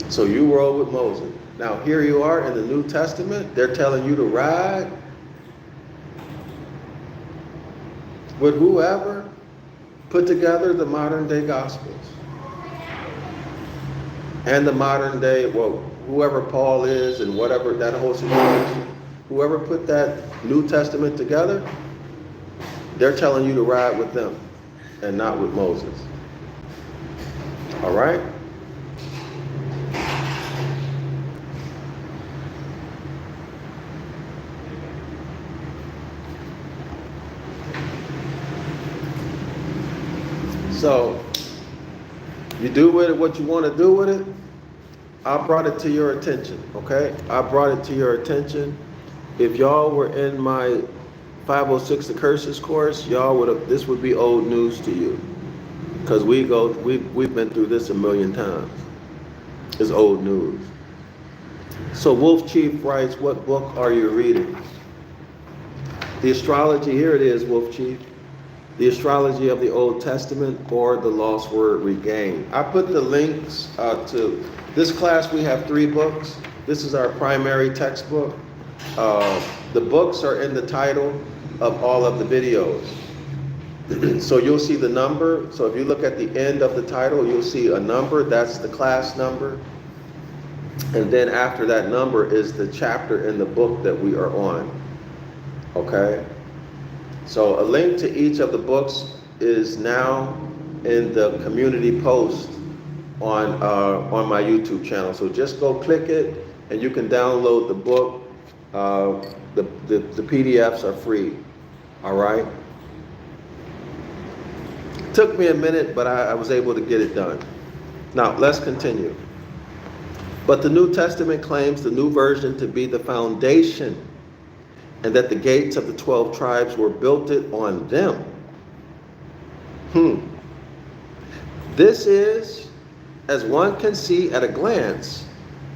So you roll with Moses. Now here you are in the New Testament, they're telling you to ride with whoever put together the modern day Gospels. And the modern day, well, whoever Paul is and whatever, that whole situation, whoever put that New Testament together, they're telling you to ride with them and not with Moses. All right? So, you do with it what you want to do with it. I brought it to your attention, okay? I brought it to your attention. If y'all were in my 506 The Curses course, y'all would have, this would be old news to you. Because we've been through this a million times. It's old news. So Wolf Chief writes, what book are you reading? The Astrology, here it is, Wolf Chief. The Astrology of the Old Testament or the Lost Word Regained. I put the links to this class. We have 3 books. This is our primary textbook. The books are in the title of all of the videos. So you'll see the number. So if you look at the end of the title, you'll see a number. That's the class number. And then after that number is the chapter in the book that we are on. Okay? So a link to each of the books is now in the community post on my YouTube channel. So just go click it and you can download the book. The PDFs are free. All right? Took me a minute, but I was able to get it done. Now, let's continue. But the New Testament claims the new version to be the foundation, and that the gates of the 12 tribes were built it on them. This is, as one can see at a glance,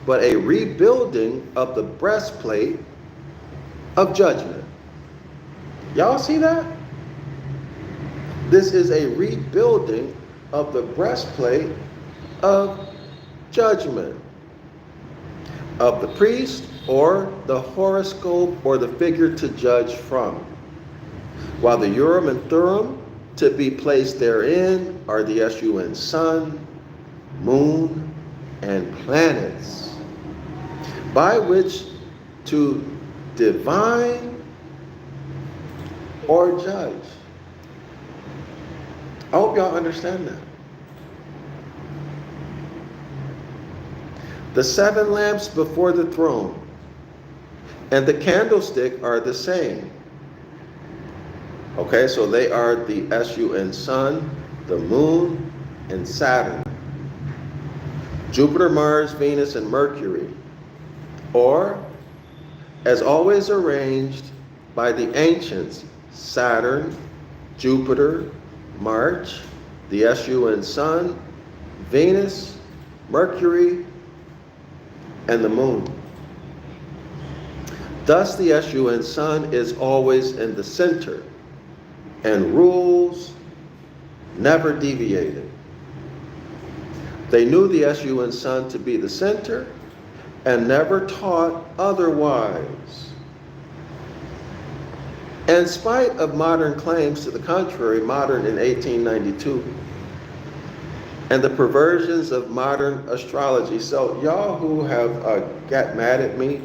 but a rebuilding of the breastplate of judgment. Y'all see that? This is a rebuilding of the breastplate of judgment, of the priest, or the horoscope, or the figure to judge from. While the Urim and Thummim to be placed therein are the sun, sun, moon, and planets, by which to divine or judge. I hope y'all understand that. The 7 lamps before the throne and the candlestick are the same. Okay, so they are the sun, the moon, and Saturn. Jupiter, Mars, Venus, and Mercury. Or, as always arranged by the ancients, Saturn, Jupiter, Mars, the sun, Venus, Mercury, and the moon. Thus the sun is always in the center and rules, never deviated. They knew the sun to be the center and never taught otherwise. In spite of modern claims to the contrary, modern in 1892, and the perversions of modern astrology. So y'all who have got mad at me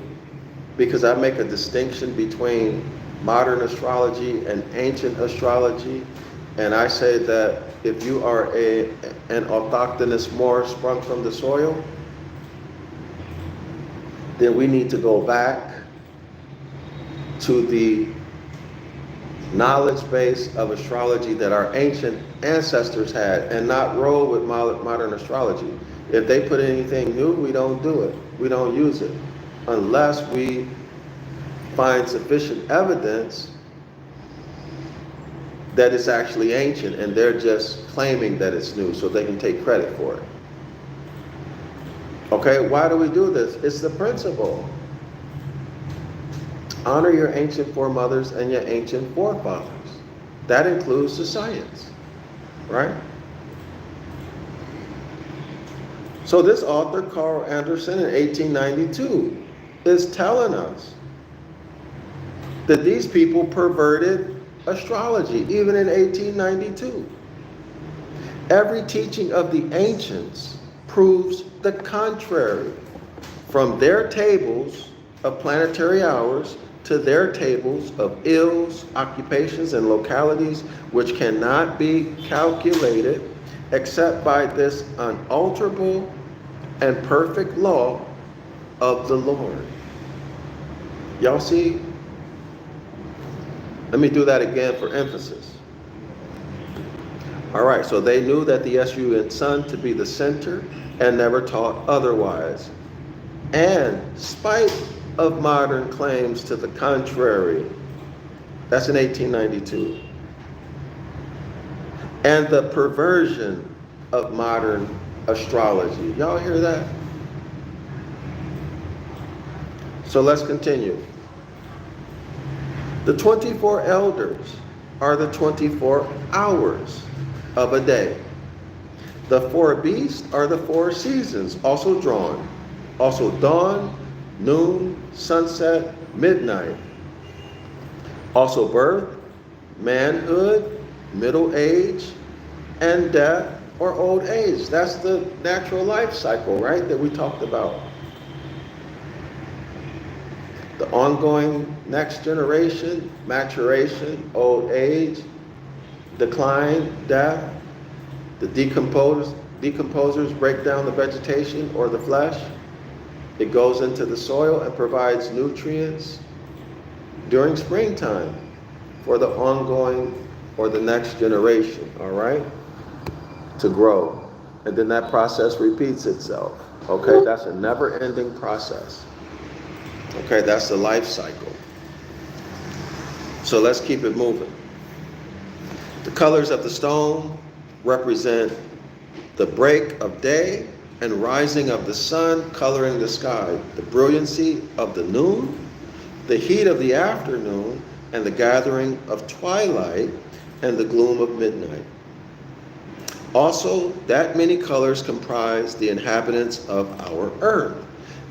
because I make a distinction between modern astrology and ancient astrology, and I say that if you are an autochthonous Moor sprung from the soil, then we need to go back to the knowledge base of astrology that our ancient ancestors had, and not roll with modern astrology. If they put anything new, we don't do it. We don't use it unless we find sufficient evidence that it's actually ancient and they're just claiming that it's new so they can take credit for it. Okay, why do we do this? It's the principle. Honor your ancient foremothers and your ancient forefathers. That includes the science, right? So this author, Carl Anderson, in 1892, is telling us that these people perverted astrology, even in 1892. Every teaching of the ancients proves the contrary, from their tables of planetary hours to their tables of ills, occupations, and localities, which cannot be calculated except by this unalterable and perfect law of the Lord. Y'all see? Let me do that again for emphasis. All right, so they knew that the sun to be the center and never taught otherwise. And spite of modern claims to the contrary, that's in 1892. And the perversion of modern astrology. Y'all hear that? So let's continue. The 24 elders are the 24 hours of a day. The 4 beasts are the 4 seasons, also drawn. Also dawn, noon, sunset, midnight. Also birth, manhood, middle age, and death or old age. That's the natural life cycle, right, that we talked about. The ongoing next generation, maturation, old age, decline, death. The decomposers break down the vegetation or the flesh. It goes into the soil and provides nutrients during springtime for the ongoing or the next generation, all right, to grow. And then that process repeats itself. Okay, that's a never-ending process. Okay, that's the life cycle. So let's keep it moving. The colors of the stone represent the break of day and rising of the sun coloring the sky, the brilliancy of the noon, the heat of the afternoon, and the gathering of twilight and the gloom of midnight. Also, that many colors comprise the inhabitants of our earth,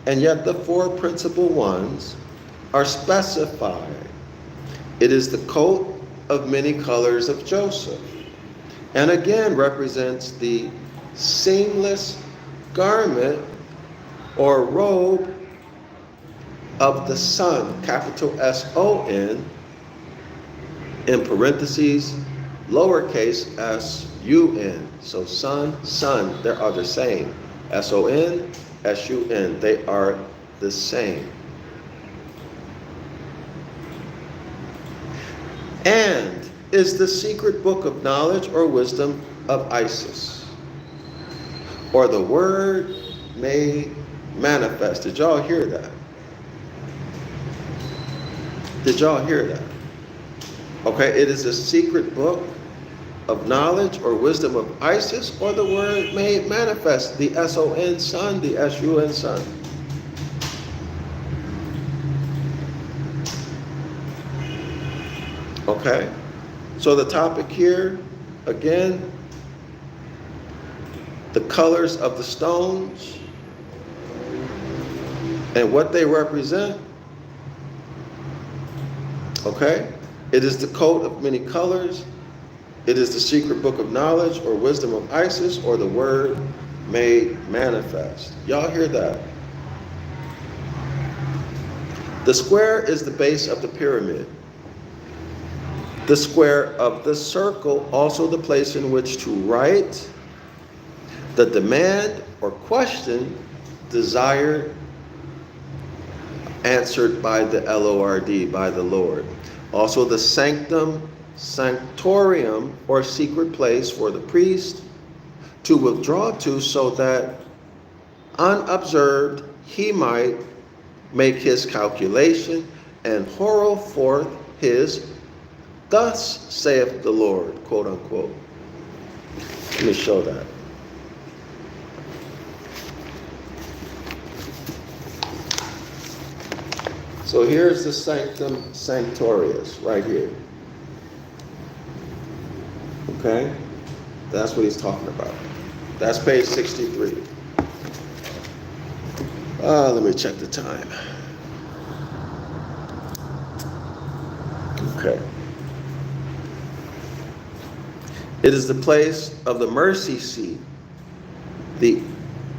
and yet the four principal ones are specified. It is the coat of many colors of Joseph, and again represents the seamless garment or robe of the sun, capital S-O-N, in parentheses, lowercase s-u-n. So sun, sun, they are the same. S-O-N, S-U-N, they are the same. And is the secret book of knowledge or wisdom of Isis, or the word made manifest. Did y'all hear that? Did y'all hear that? Okay, it is a secret book of knowledge or wisdom of Isis, or the word made manifest, the S-O-N sun, the S-U-N sun. Okay, so the topic here, again, the colors of the stones and what they represent. Okay, it is the coat of many colors. It is the secret book of knowledge or wisdom of Isis, or the word made manifest. Y'all hear that? The square is the base of the pyramid. The square of the circle, also the place in which to write the demand or question desired, answered by the Lord, by the Lord. Also the sanctum, sanctorium, or secret place for the priest to withdraw to, so that unobserved he might make his calculation and hurl forth his "Thus saith the Lord," quote unquote. Let me show that. So here's the sanctum sanctorius right here. Okay? That's what he's talking about. That's page 63. Let me check the time. Okay. It is the place of the mercy seat, the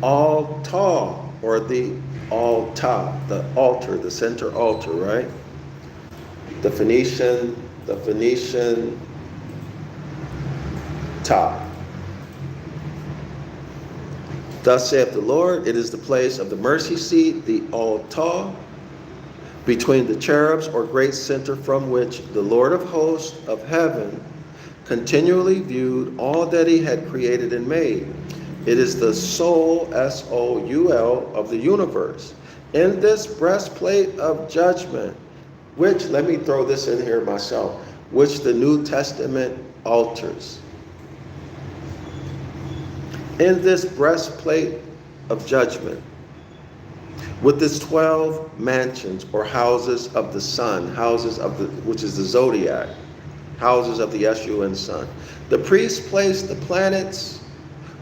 altar, or the altar, the altar, the center altar, right? The Phoenician top. Thus saith the Lord, it is the place of the mercy seat, the altar, between the cherubs, or great center, from which the Lord of hosts of heaven continually viewed all that he had created and made. It is the soul, S-O-U-L, of the universe. In this breastplate of judgment, which, let me throw this in here myself, which the New Testament alters. In this breastplate of judgment, with its 12 mansions, or houses of the sun, houses of the, which is the Zodiac, houses of the Escheat sun. The priest placed the planets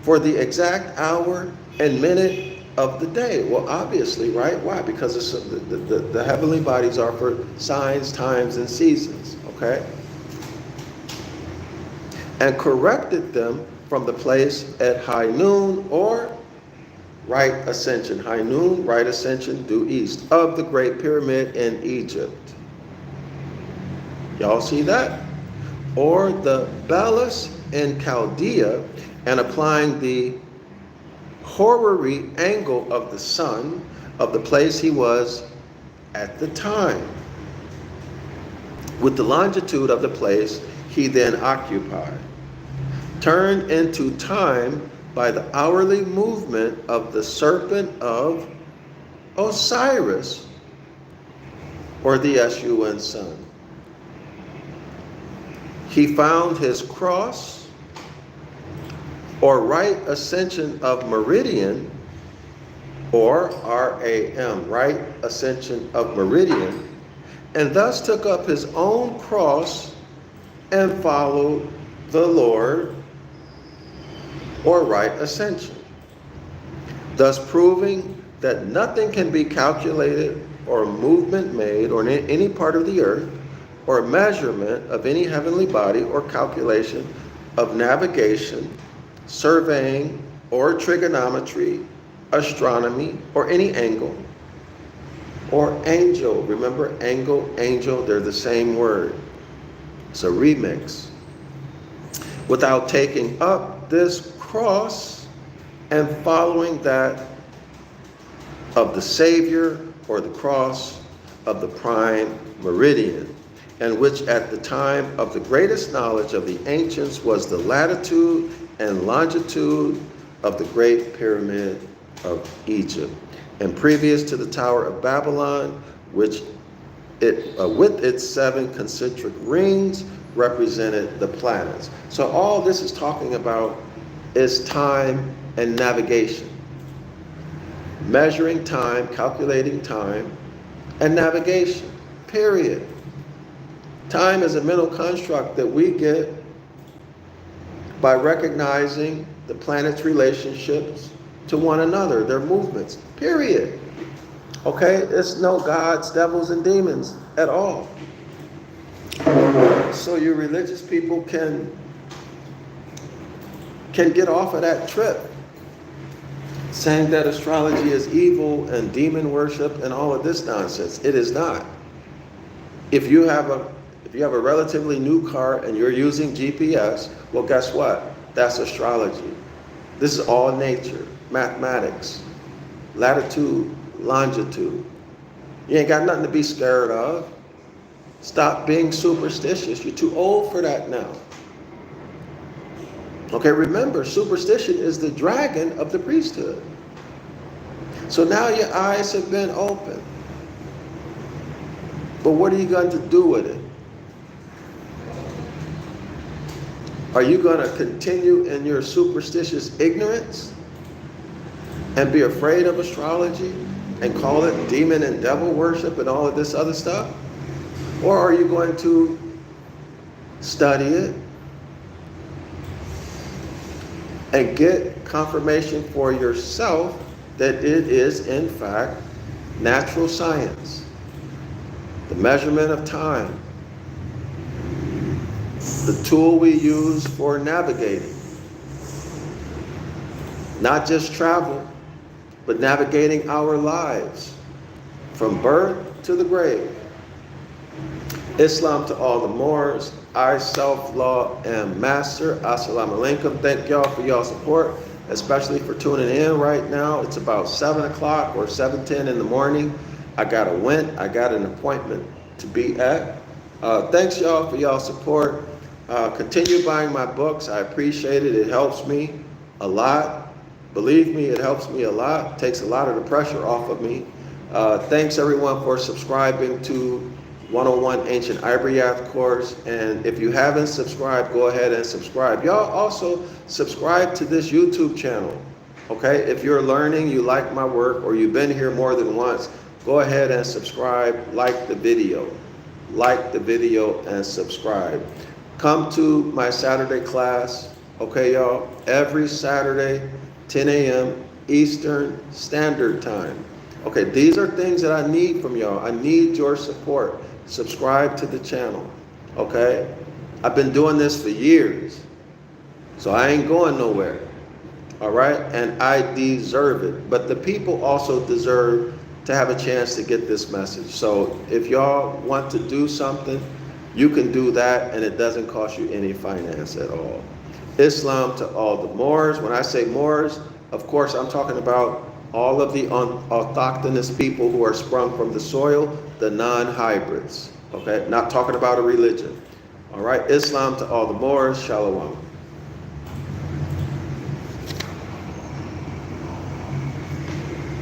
for the exact hour and minute of the day. Well, obviously, right? Why? Because it's, the heavenly bodies are for signs, times, and seasons, okay? And corrected them from the place at high noon, or right ascension. High noon, right ascension, due east of the Great Pyramid in Egypt. Y'all see that? Or the Belus in Chaldea, and applying the horary angle of the sun of the place he was at the time, with the longitude of the place he then occupied, turned into time by the hourly movement of the serpent of Osiris, or the S-U-N sun. He found his cross, or right ascension of meridian, or RAM, right ascension of meridian, and thus took up his own cross and followed the Lord, or right ascension, thus proving that nothing can be calculated or movement made or in any part of the earth, or measurement of any heavenly body, or calculation of navigation, surveying, or trigonometry, astronomy, or any angle, or angel. Remember, angle, angel, they're the same word. It's a remix. Without taking up this cross and following that of the Savior, or the cross of the prime meridian, and which at the time of the greatest knowledge of the ancients was the latitude and longitude of the great pyramid of Egypt, and previous to the Tower of Babylon, which with its 7 concentric rings represented the planets. So all this is talking about is time and navigation. Measuring time, calculating time, and navigation, period. Time is a mental construct that we get by recognizing the planet's relationships to one another, their movements, period. Okay, it's no gods, devils, and demons at all. So you religious people can get off of that trip, saying that astrology is evil and demon worship and all of this nonsense. It is not. If you have a relatively new car and you're using GPS, well, guess what? That's astrology. This is all nature, mathematics, latitude, longitude. You ain't got nothing to be scared of. Stop being superstitious. You're too old for that now. Okay, remember, superstition is the dragon of the priesthood. So now your eyes have been opened. But what are you going to do with it? Are you going to continue in your superstitious ignorance and be afraid of astrology and call it demon and devil worship and all of this other stuff? Or are you going to study it and get confirmation for yourself that it is, in fact, natural science, the measurement of time, the tool we use for navigating, not just travel, but navigating our lives from birth to the grave. Islam to all the Moors. I, self-law, am master. Assalamu alaikum. Thank y'all for y'all support, especially for tuning in right now. It's about 7 o'clock or 7:10 in the morning. I got an appointment to be at. Thanks y'all for y'all support. Continue buying my books. I appreciate it. It helps me a lot. Believe me, it helps me a lot. Takes a lot of the pressure off of me. Thanks everyone for subscribing to 101 Ancient Ibaryath course. And if you haven't subscribed, go ahead and subscribe. Y'all also subscribe to this YouTube channel. Okay, if you're learning, you like my work, or you've been here more than once, go ahead and subscribe, like the video and subscribe. Come to my Saturday class, okay y'all, every Saturday, 10 a.m. Eastern Standard Time. Okay, these are things that I need from y'all. I need your support. Subscribe to the channel, okay? I've been doing this for years, so I ain't going nowhere, all right? And I deserve it, but the people also deserve to have a chance to get this message. So if y'all want to do something, you can do that, and it doesn't cost you any finance at all. Islam to all the Moors. When I say Moors, of course, I'm talking about all of the autochthonous people who are sprung from the soil, the non-hybrids, okay? Not talking about a religion, all right? Islam to all the Moors, Shalom.